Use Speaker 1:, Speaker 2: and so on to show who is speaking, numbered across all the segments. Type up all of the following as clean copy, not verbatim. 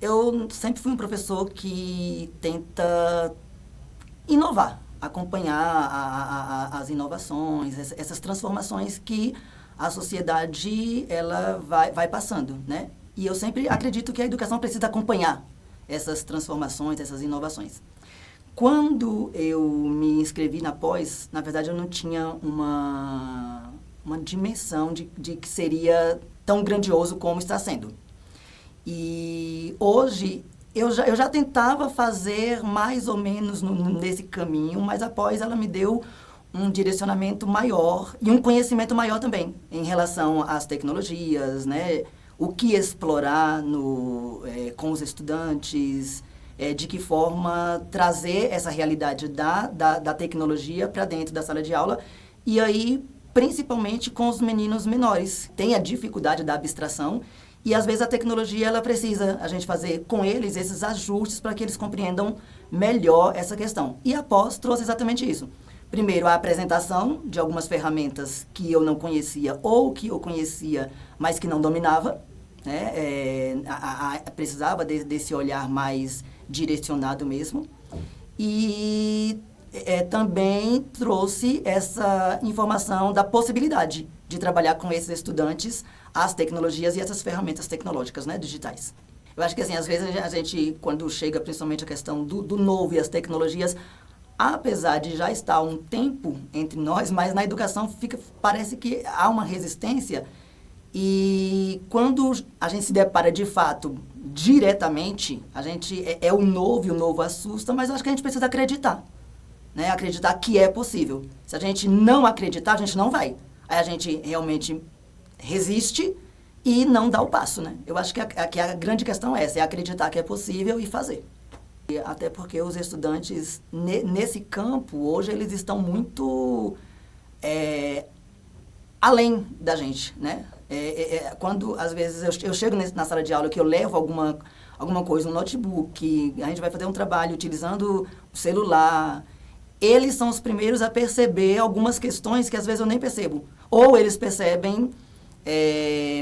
Speaker 1: eu sempre fui um professor que tenta inovar, acompanhar as inovações, essas transformações que a sociedade ela vai passando, né? E eu sempre acredito que a educação precisa acompanhar essas transformações, essas inovações. Quando eu me inscrevi na pós, na verdade eu não tinha uma dimensão de que seria tão grandioso como está sendo. E hoje eu já tentava fazer mais ou menos nesse caminho, mas a pós ela me deu um direcionamento maior e um conhecimento maior também em relação às tecnologias, né? O que explorar com os estudantes, de que forma trazer essa realidade da tecnologia para dentro da sala de aula. E aí, principalmente com os meninos menores, tem a dificuldade da abstração e às vezes a tecnologia ela precisa a gente fazer com eles esses ajustes para que eles compreendam melhor essa questão. E a pós trouxe exatamente isso. Primeiro, a apresentação de algumas ferramentas que eu não conhecia ou que eu conhecia, mas que não dominava, né? Precisava desse olhar mais direcionado mesmo. E também trouxe essa informação da possibilidade de trabalhar com esses estudantes as tecnologias e essas ferramentas tecnológicas, né, digitais. Eu acho que, assim, às vezes a gente, quando chega principalmente a questão do novo e as tecnologias, apesar de já estar um tempo entre nós, mas na educação parece que há uma resistência e quando a gente se depara de fato diretamente, a gente é o novo e o novo assusta, mas eu acho que a gente precisa acreditar, né? Acreditar que é possível. Se a gente não acreditar, a gente não vai. Aí a gente realmente resiste e não dá o passo, né? Eu acho que a grande questão é essa, é acreditar que é possível e fazer. Até porque os estudantes, nesse campo, hoje, eles estão muito além da gente, né? Quando, às vezes, eu chego na sala de aula que eu levo alguma coisa, um notebook, a gente vai fazer um trabalho utilizando o celular, eles são os primeiros a perceber algumas questões que, às vezes, eu nem percebo. Ou eles percebem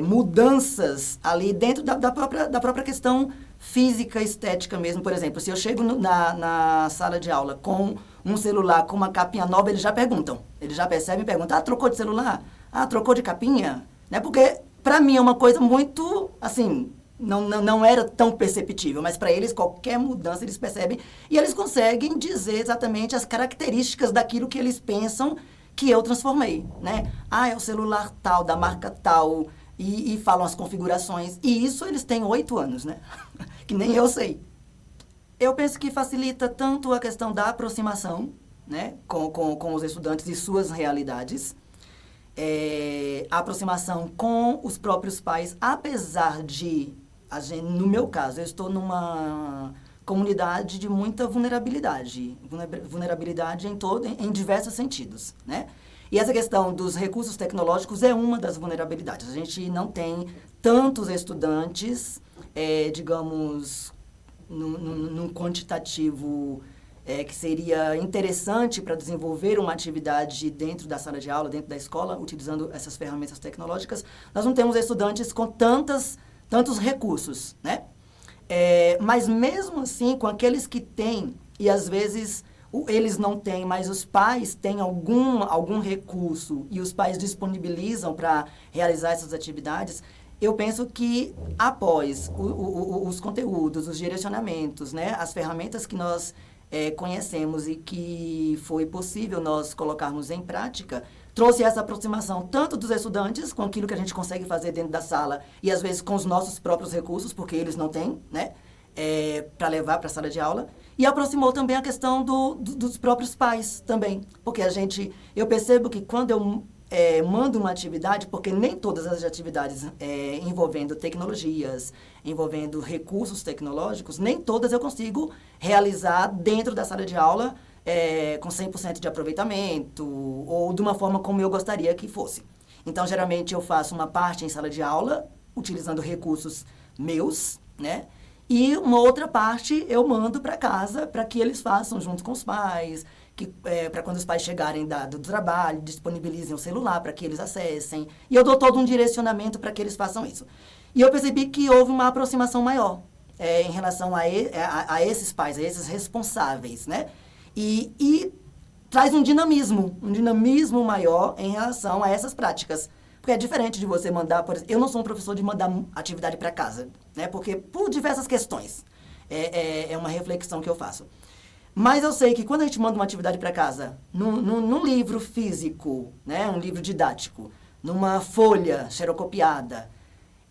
Speaker 1: mudanças ali dentro da própria questão física, estética mesmo. Por exemplo, se eu chego na sala de aula com um celular, com uma capinha nova, eles já perguntam. Eles já percebem e perguntam, trocou de celular? Trocou de capinha? Né? Porque, para mim, é uma coisa muito, assim, não era tão perceptível, mas para eles, qualquer mudança, eles percebem e eles conseguem dizer exatamente as características daquilo que eles pensam que eu transformei, né? É o celular tal, da marca tal, e falam as configurações. E isso eles têm 8 anos, né? Que nem eu sei. Eu penso que facilita tanto a questão da aproximação, né? Com os estudantes e suas realidades. A aproximação com os próprios pais, apesar de, no meu caso, eu estou numa comunidade de muita vulnerabilidade em diversos sentidos, né? E essa questão dos recursos tecnológicos é uma das vulnerabilidades. A gente não tem tantos estudantes, digamos, num quantitativo que seria interessante para desenvolver uma atividade dentro da sala de aula, dentro da escola, utilizando essas ferramentas tecnológicas. Nós não temos estudantes com tantos recursos, né? Mas mesmo assim, com aqueles que têm, e às vezes eles não têm, mas os pais têm algum recurso e os pais disponibilizam para realizar essas atividades, eu penso que após os conteúdos, os direcionamentos, né, as ferramentas que nós conhecemos e que foi possível nós colocarmos em prática, trouxe essa aproximação tanto dos estudantes com aquilo que a gente consegue fazer dentro da sala e às vezes com os nossos próprios recursos, porque eles não têm, né, para levar para a sala de aula, e aproximou também a questão dos próprios pais também, porque eu percebo que quando eu mando uma atividade, porque nem todas as atividades envolvendo tecnologias, envolvendo recursos tecnológicos, nem todas eu consigo realizar dentro da sala de aula com 100% de aproveitamento ou de uma forma como eu gostaria que fosse. Então, geralmente, eu faço uma parte em sala de aula, utilizando recursos meus, né? E uma outra parte eu mando para casa para que eles façam junto com os pais, para quando os pais chegarem do trabalho, disponibilizem o celular para que eles acessem. E eu dou todo um direcionamento para que eles façam isso. E eu percebi que houve uma aproximação maior, em relação a esses pais, a esses responsáveis, né? E traz um dinamismo maior em relação a essas práticas. Porque é diferente de você mandar, por exemplo, eu não sou um professor de mandar atividade para casa, né? Porque por diversas questões, é uma reflexão que eu faço. Mas eu sei que quando a gente manda uma atividade para casa, num livro físico, né? Um livro didático, numa folha xerocopiada,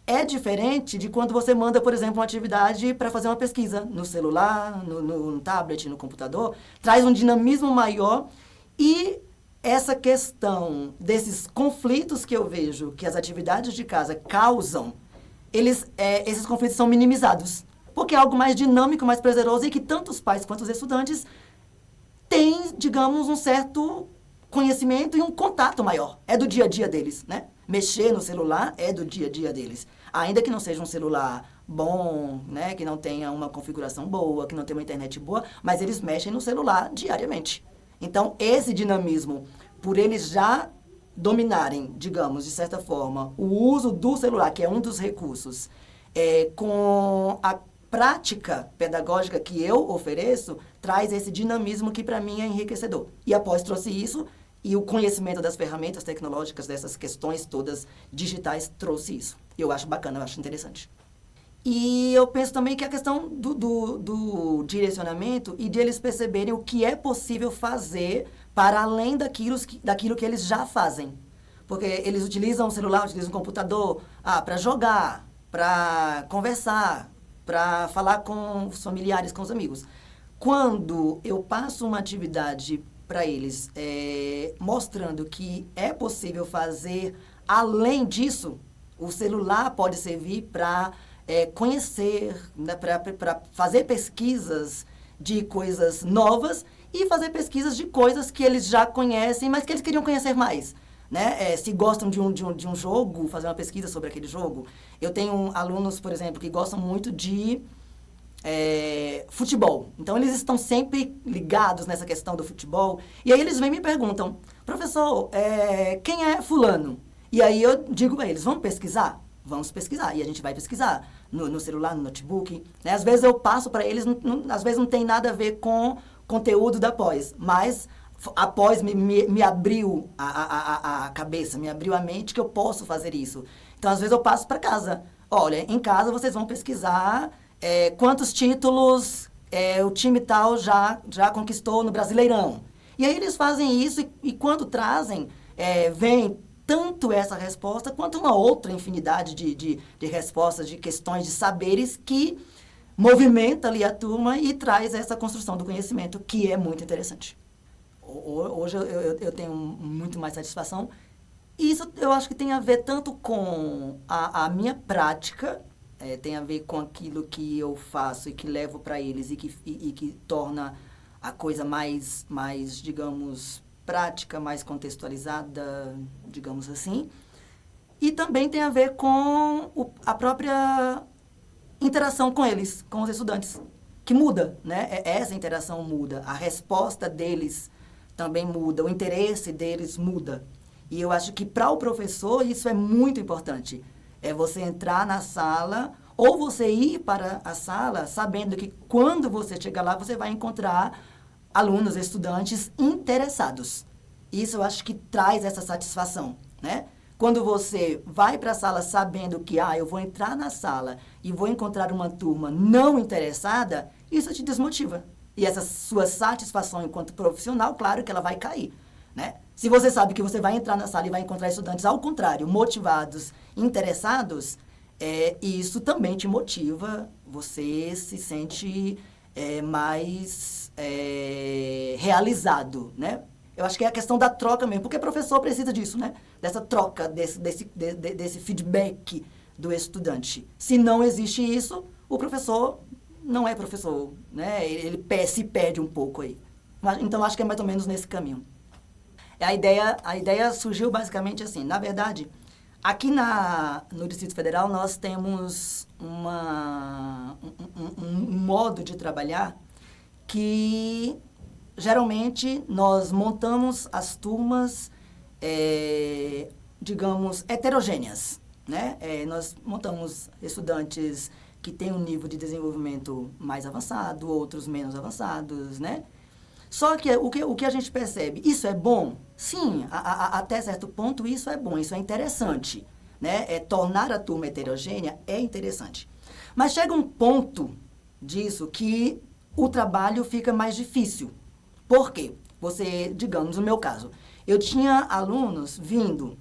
Speaker 1: é diferente de quando você manda, por exemplo, uma atividade para fazer uma pesquisa no celular, no tablet, no computador. Traz um dinamismo maior e essa questão desses conflitos que eu vejo que as atividades de casa causam, esses conflitos são minimizados. Porque é algo mais dinâmico, mais prazeroso e que tanto os pais quanto os estudantes têm, digamos, um certo conhecimento e um contato maior. É do dia a dia deles, né? Mexer no celular é do dia a dia deles. Ainda que não seja um celular bom, né? Que não tenha uma configuração boa, que não tenha uma internet boa, mas eles mexem no celular diariamente. Então, esse dinamismo, por eles já dominarem, digamos, de certa forma, o uso do celular, que é um dos recursos, com a prática pedagógica que eu ofereço, traz esse dinamismo que para mim é enriquecedor. E após trouxe isso, e o conhecimento das ferramentas tecnológicas, dessas questões todas digitais, trouxe isso. Eu acho bacana, eu acho interessante. E eu penso também que a questão do direcionamento e de eles perceberem o que é possível fazer para além daquilo que eles já fazem. Porque eles utilizam o celular, utilizam o computador para jogar, para conversar, para falar com os familiares, com os amigos. Quando eu passo uma atividade para eles mostrando que é possível fazer além disso, o celular pode servir para conhecer, né, para fazer pesquisas de coisas novas e fazer pesquisas de coisas que eles já conhecem, mas que eles queriam conhecer mais. Né? Se gostam de um jogo, fazer uma pesquisa sobre aquele jogo. Eu tenho alunos, por exemplo, que gostam muito de futebol. Então, eles estão sempre ligados nessa questão do futebol. E aí, eles vêm e me perguntam, professor, quem é fulano? E aí, eu digo para eles, vamos pesquisar? Vamos pesquisar. E a gente vai pesquisar no celular, no notebook. Né? Às vezes, eu passo para eles, às vezes não tem nada a ver com conteúdo da pós, mas após me abriu a cabeça, me abriu a mente que eu posso fazer isso. Então, às vezes, eu passo para casa. Olha, em casa vocês vão pesquisar quantos títulos o time tal já conquistou no Brasileirão. E aí eles fazem isso e quando trazem, vem tanto essa resposta quanto uma outra infinidade de respostas, de questões, de saberes que movimenta ali a turma e traz essa construção do conhecimento, que é muito interessante. Hoje eu tenho muito mais satisfação. E isso eu acho que tem a ver tanto com a minha prática, tem a ver com aquilo que eu faço e que levo para eles e que torna a coisa mais, digamos, prática, mais contextualizada, digamos assim. E também tem a ver com a própria interação com eles, com os estudantes, que muda, né? Essa interação muda, a resposta deles também muda, o interesse deles muda. E eu acho que para o professor isso é muito importante. É você entrar na sala ou você ir para a sala sabendo que quando você chegar lá você vai encontrar alunos, estudantes interessados. Isso eu acho que traz essa satisfação, né? Quando você vai para a sala sabendo que eu vou entrar na sala e vou encontrar uma turma não interessada, isso te desmotiva. E essa sua satisfação enquanto profissional, claro que ela vai cair, né? Se você sabe que você vai entrar na sala e vai encontrar estudantes, ao contrário, motivados, interessados, isso também te motiva, você se sente mais realizado, né? Eu acho que é a questão da troca mesmo, porque professor precisa disso, né? Dessa troca, desse feedback do estudante. Se não existe isso, o professor não é professor, né? Ele se perde um pouco aí. Então, acho que é mais ou menos nesse caminho. A ideia surgiu basicamente assim. Na verdade, aqui no Distrito Federal, nós temos um modo de trabalhar que, geralmente, nós montamos as turmas, digamos, heterogêneas, né? Nós montamos estudantes que têm um nível de desenvolvimento mais avançado, outros menos avançados, né? Só que o que a gente percebe, isso é bom? Sim, até certo ponto isso é bom, isso é interessante, né? Tornar a turma heterogênea é interessante. Mas chega um ponto disso que o trabalho fica mais difícil. Por quê? Você, digamos, no meu caso, eu tinha alunos vindo,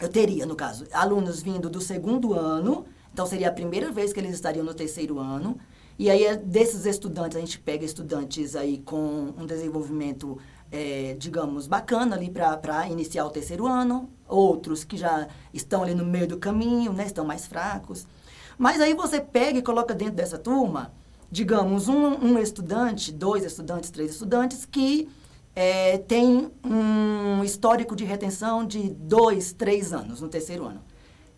Speaker 1: eu teria, no caso, alunos vindo do segundo ano, então seria a primeira vez que eles estariam no terceiro ano, e aí desses estudantes, a gente pega estudantes aí com um desenvolvimento, digamos, bacana ali para iniciar o terceiro ano, outros que já estão ali no meio do caminho, né, estão mais fracos. Mas aí você pega e coloca dentro dessa turma, digamos, um estudante, 2 estudantes, 3 estudantes que tem um histórico de retenção de 2, 3 anos no terceiro ano.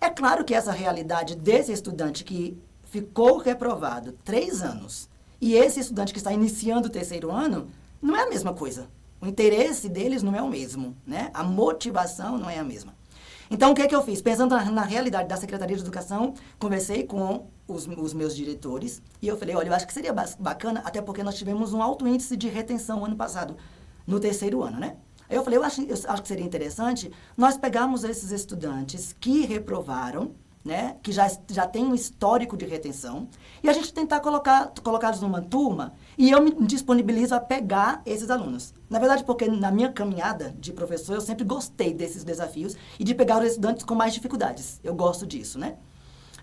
Speaker 1: É claro que essa realidade desse estudante que ficou reprovado 3 anos e esse estudante que está iniciando o terceiro ano não é a mesma coisa. O interesse deles não é o mesmo, né? A motivação não é a mesma. Então, o que é que eu fiz? Pensando na realidade da Secretaria de Educação, conversei com os meus diretores e eu falei, olha, eu acho que seria bacana, até porque nós tivemos um alto índice de retenção ano passado, no terceiro ano, né? Aí eu falei, eu acho que seria interessante nós pegarmos esses estudantes que reprovaram, né, que já tem um histórico de retenção, e a gente tentar colocá-los numa turma, e eu me disponibilizo a pegar esses alunos. Na verdade, porque na minha caminhada de professor, eu sempre gostei desses desafios e de pegar os estudantes com mais dificuldades. Eu gosto disso, né?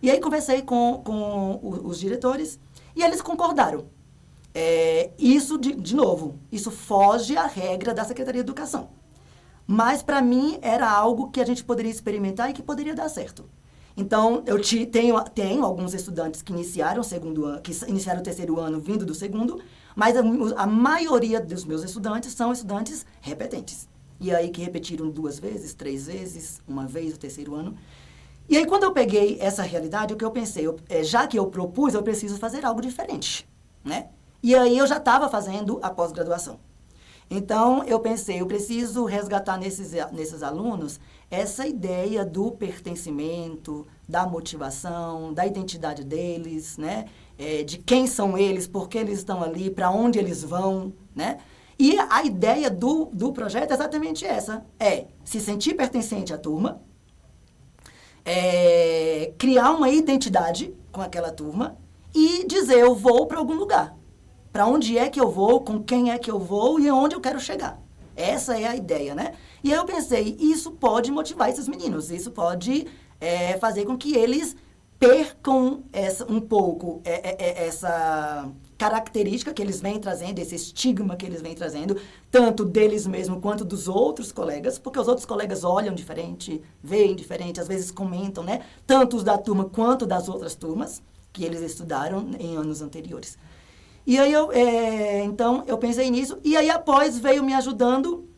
Speaker 1: E aí conversei com os diretores, e eles concordaram. Isso, de novo, isso foge à regra da Secretaria de Educação. Mas, para mim, era algo que a gente poderia experimentar e que poderia dar certo. Então, eu tenho alguns estudantes que iniciaram o terceiro ano vindo do segundo, mas a maioria dos meus estudantes são estudantes repetentes. E aí que repetiram 2 vezes, 3 vezes, 1 vez o terceiro ano. E aí, quando eu peguei essa realidade, o que eu pensei, já que eu propus, eu preciso fazer algo diferente, né? E aí eu já estava fazendo a pós-graduação. Então, eu pensei, eu preciso resgatar nesses alunos essa ideia do pertencimento, da motivação, da identidade deles, né? De quem são eles, por que eles estão ali, para onde eles vão, né? E a ideia do projeto é exatamente essa, se sentir pertencente à turma, criar uma identidade com aquela turma e dizer, eu vou para algum lugar. Para onde é que eu vou, com quem é que eu vou e onde eu quero chegar. Essa é a ideia, né? E aí eu pensei, isso pode motivar esses meninos, isso pode fazer com que eles percam um pouco essa característica que eles vêm trazendo, esse estigma que eles vêm trazendo, tanto deles mesmos quanto dos outros colegas, porque os outros colegas olham diferente, veem diferente, às vezes comentam, né? Tanto os da turma quanto das outras turmas que eles estudaram em anos anteriores. E aí, então, eu pensei nisso, e aí após veio me ajudando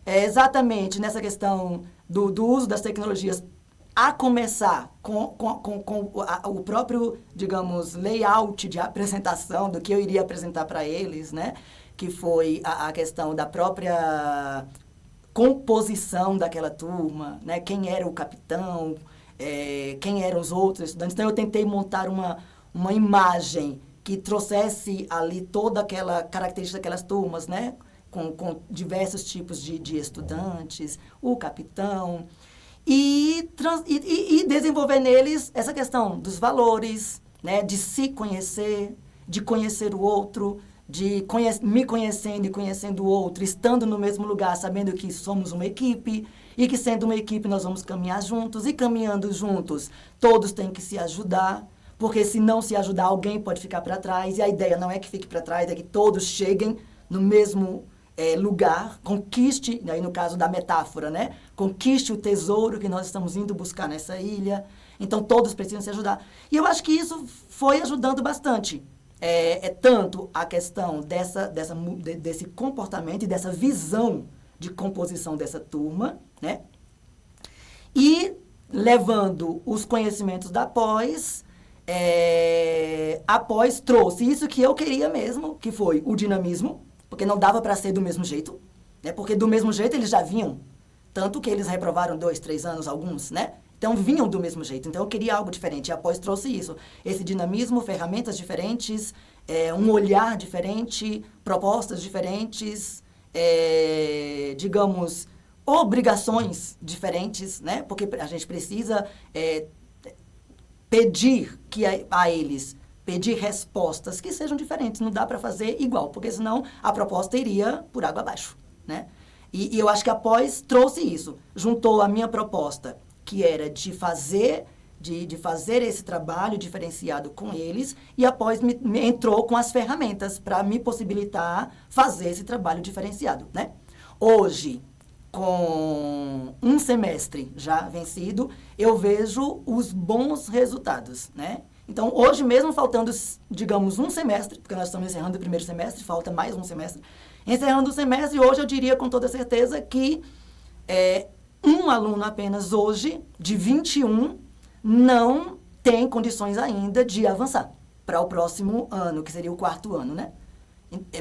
Speaker 1: exatamente nessa questão do uso das tecnologias, a começar com o próprio, digamos, layout de apresentação do que eu iria apresentar para eles, né? Que foi a questão da própria composição daquela turma, né? Quem era o capitão, quem eram os outros estudantes. Então, eu tentei montar uma imagem que trouxesse ali toda aquela característica daquelas turmas, né? Com diversos tipos de estudantes, o capitão, e desenvolver neles essa questão dos valores, né? De se conhecer, de conhecer o outro, de me conhecendo e conhecendo o outro, estando no mesmo lugar, sabendo que somos uma equipe, e que sendo uma equipe nós vamos caminhar juntos, e caminhando juntos, todos têm que se ajudar, porque se não se ajudar, alguém pode ficar para trás, e a ideia não é que fique para trás, é que todos cheguem no mesmo lugar, conquiste, aí no caso da metáfora, né? Conquiste o tesouro que nós estamos indo buscar nessa ilha. Então, todos precisam se ajudar. E eu acho que isso foi ajudando bastante. Tanto a questão desse comportamento e dessa visão de composição dessa turma, né? E levando os conhecimentos da pós, a pós trouxe isso que eu queria mesmo, que foi o dinamismo, porque não dava para ser do mesmo jeito, né? Porque do mesmo jeito eles já vinham, tanto que eles reprovaram 2, 3 anos alguns, né? Então, vinham do mesmo jeito. Então, eu queria algo diferente. E a pós trouxe isso. Esse dinamismo, ferramentas diferentes, um olhar diferente, propostas diferentes, digamos, obrigações diferentes, né? Porque a gente precisa pedir a eles, pedir respostas que sejam diferentes. Não dá para fazer igual, porque senão a proposta iria por água abaixo, né? E eu acho que a pós trouxe isso. Juntou a minha proposta, que era de fazer esse trabalho diferenciado com eles, e após me entrou com as ferramentas para me possibilitar fazer esse trabalho diferenciado, né? Hoje, com um semestre já vencido, eu vejo os bons resultados, né? Então, hoje mesmo, faltando, digamos, um semestre, porque nós estamos encerrando o primeiro semestre, falta mais um semestre. Encerrando o semestre, hoje eu diria com toda certeza que um aluno apenas hoje, de 21, não tem condições ainda de avançar para o próximo ano, que seria o 4º ano, né?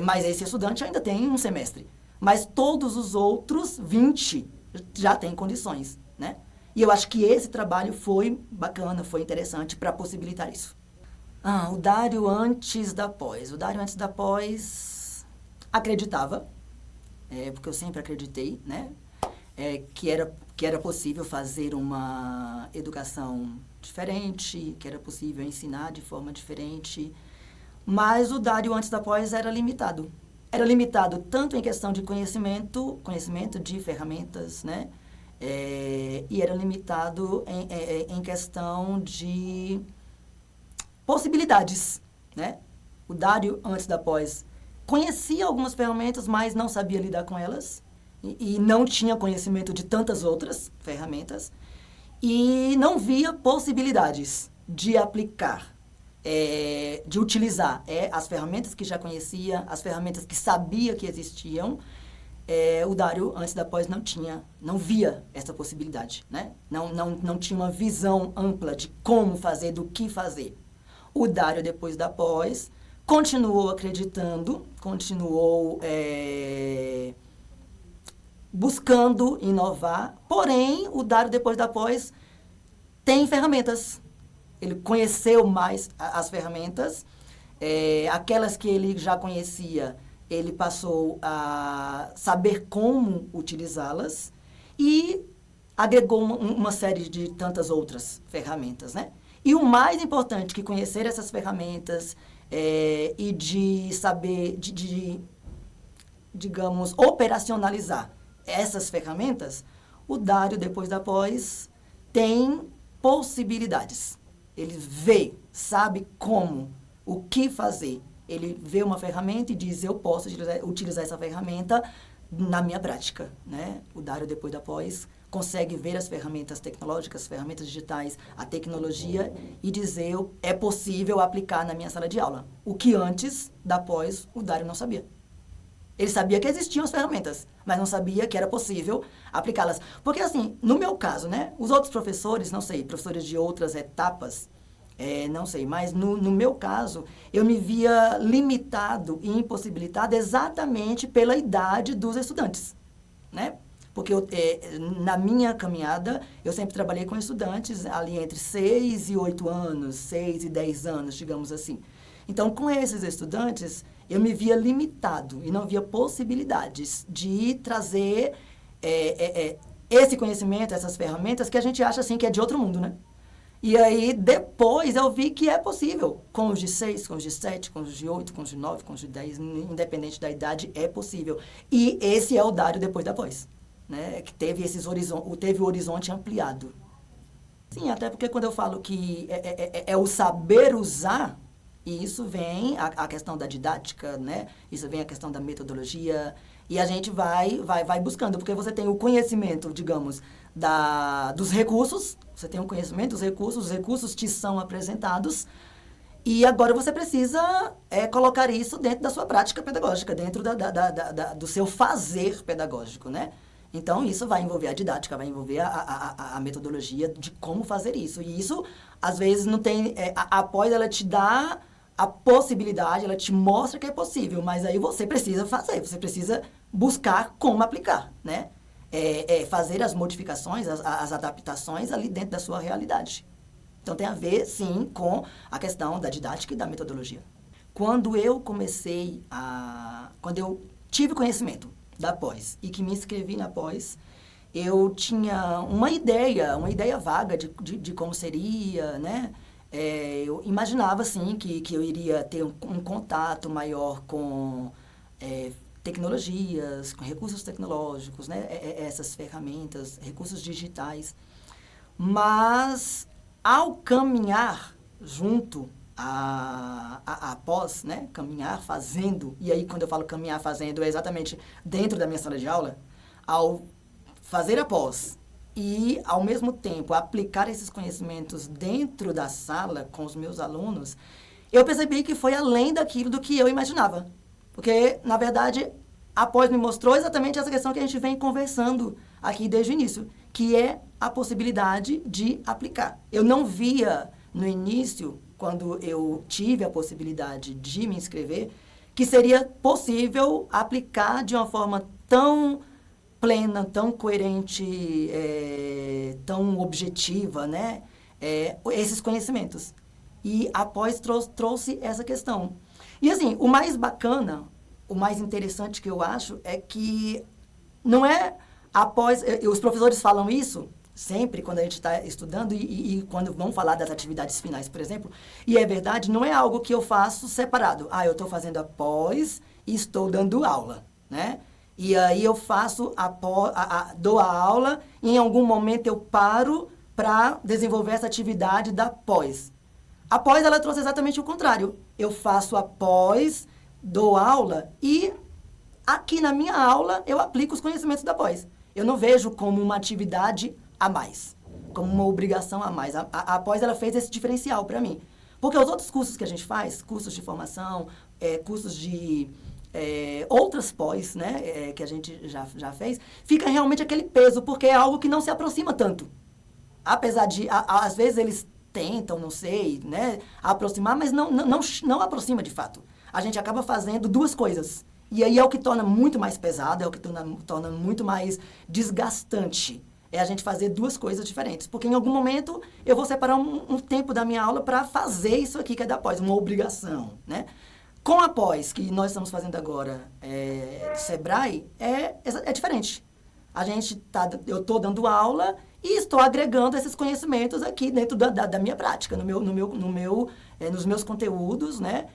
Speaker 1: Mas esse estudante ainda tem um semestre. Mas todos os outros 20 já têm condições, né? E eu acho que esse trabalho foi bacana, foi interessante para possibilitar isso. O Dário antes da pós. O Dário antes da pós acreditava, porque eu sempre acreditei, né? Que era possível fazer uma educação diferente, que era possível ensinar de forma diferente, mas o Dário antes da pós era limitado. Era limitado tanto em questão de conhecimento de ferramentas, né? E era limitado em questão de possibilidades, né? O Dário antes da pós conhecia algumas ferramentas, mas não sabia lidar com elas. E não tinha conhecimento de tantas outras ferramentas e não via possibilidades de aplicar, de utilizar as ferramentas que já conhecia, as ferramentas que sabia que existiam. O Dário, antes da pós, não via essa possibilidade, né? Não tinha uma visão ampla de como fazer, do que fazer. O Dário, depois da pós, continuou acreditando, continuou buscando inovar, porém, o Dário, depois da pós, tem ferramentas. Ele conheceu mais as ferramentas, aquelas que ele já conhecia, ele passou a saber como utilizá-las e agregou uma série de tantas outras ferramentas, né? E o mais importante que conhecer essas ferramentas e de saber, digamos, operacionalizar essas ferramentas, o Dário, depois da pós, tem possibilidades. Ele vê, sabe como, o que fazer. Ele vê uma ferramenta e diz, eu posso utilizar essa ferramenta na minha prática, né? O Dário, depois da pós, consegue ver as ferramentas tecnológicas, ferramentas digitais, a tecnologia e dizer, é possível aplicar na minha sala de aula. O que antes da pós, o Dário não sabia. Ele sabia que existiam as ferramentas, mas não sabia que era possível aplicá-las. Porque, assim, no meu caso, né? Os outros professores, não sei, professores de outras etapas, não sei, mas no meu caso, eu me via limitado e impossibilitado exatamente pela idade dos estudantes, né? Porque na minha caminhada, eu sempre trabalhei com estudantes ali entre 6 e 8 anos, 6 e 10 anos, digamos assim. Então, com esses estudantes, eu me via limitado e não via possibilidades de trazer esse conhecimento, essas ferramentas que a gente acha assim que é de outro mundo, né? E aí, depois, eu vi que é possível. Com os de 6, com os de 7, com os de 8, com os de 9, com os de 10, independente da idade, é possível. E esse é o Dário depois da pós, né? Que teve o horizonte ampliado. Sim, até porque quando eu falo que é o saber usar, e isso vem a questão da didática, né? Isso vem a questão da metodologia. E a gente vai buscando, porque você tem o conhecimento, digamos, dos recursos. Você tem o conhecimento dos recursos, os recursos te são apresentados. E agora você precisa colocar isso dentro da sua prática pedagógica, dentro do seu fazer pedagógico, né? Então, isso vai envolver a didática, vai envolver a metodologia de como fazer isso. E isso, às vezes, não tem... a pós, ela te dá a possibilidade, ela te mostra que é possível, mas aí você precisa fazer, você precisa buscar como aplicar, né? fazer as modificações, as adaptações ali dentro da sua realidade. Então, tem a ver, sim, com a questão da didática e da metodologia. Quando eu tive conhecimento da pós e que me inscrevi na pós, eu tinha uma ideia vaga de como seria, né? Eu imaginava, sim, que eu iria ter um contato maior com tecnologias, com recursos tecnológicos, né? Essas ferramentas, recursos digitais. Mas, ao caminhar junto a pós, né? Caminhar fazendo, e aí quando eu falo caminhar fazendo, é exatamente dentro da minha sala de aula, ao fazer a pós e, ao mesmo tempo, aplicar esses conhecimentos dentro da sala com os meus alunos, eu percebi que foi além daquilo do que eu imaginava. Porque, na verdade, a pós me mostrou exatamente essa questão que a gente vem conversando aqui desde o início, que é a possibilidade de aplicar. Eu não via no início, quando eu tive a possibilidade de me inscrever, que seria possível aplicar de uma forma tão plena, tão coerente, tão objetiva, né? Esses conhecimentos. E a pós trouxe essa questão. E assim, o mais bacana, o mais interessante que eu acho é que não é a pós... Os professores falam isso sempre quando a gente está estudando e quando vão falar das atividades finais, por exemplo. E é verdade, não é algo que eu faço separado. Eu estou fazendo a pós e estou dando aula, né? E aí eu faço dou a aula e em algum momento eu paro para desenvolver essa atividade da pós. A pós, ela trouxe exatamente o contrário. Eu faço a pós, dou aula e aqui na minha aula eu aplico os conhecimentos da pós. Eu não vejo como uma atividade a mais, como uma obrigação a mais. A pós, ela fez esse diferencial para mim. Porque os outros cursos que a gente faz, cursos de formação, cursos de... outras pós, né, que a gente já fez, fica realmente aquele peso, porque é algo que não se aproxima tanto. Apesar de, às vezes, eles tentam, não sei, né, aproximar, mas não aproxima de fato. A gente acaba fazendo duas coisas. E aí é o que torna muito mais pesado, é o que torna muito mais desgastante. É a gente fazer duas coisas diferentes. Porque em algum momento eu vou separar um tempo da minha aula para fazer isso aqui que é da pós, uma obrigação, né? Com a pós, que nós estamos fazendo agora do Sebrae, é diferente. Eu estou dando aula e estou agregando esses conhecimentos aqui dentro da minha prática, nos meus conteúdos, né?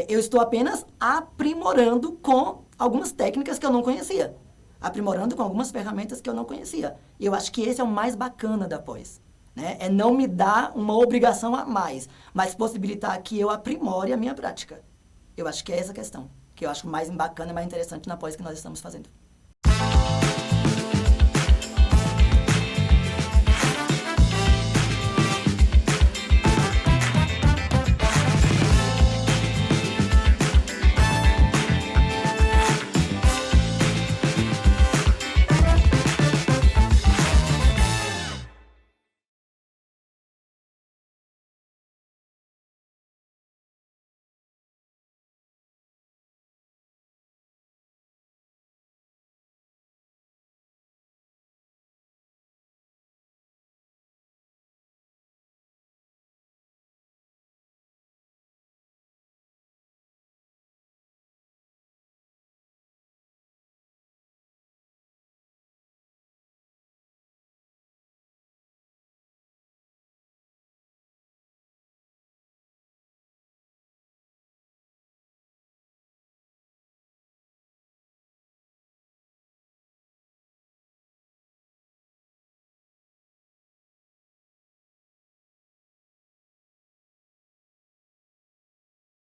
Speaker 1: Eu estou apenas aprimorando com algumas técnicas que eu não conhecia. Aprimorando com algumas ferramentas que eu não conhecia. E eu acho que esse é o mais bacana da pós. Né? É não me dar uma obrigação a mais, mas possibilitar que eu aprimore a minha prática. Eu acho que é essa a questão, que eu acho mais bacana e mais interessante na pós que nós estamos fazendo.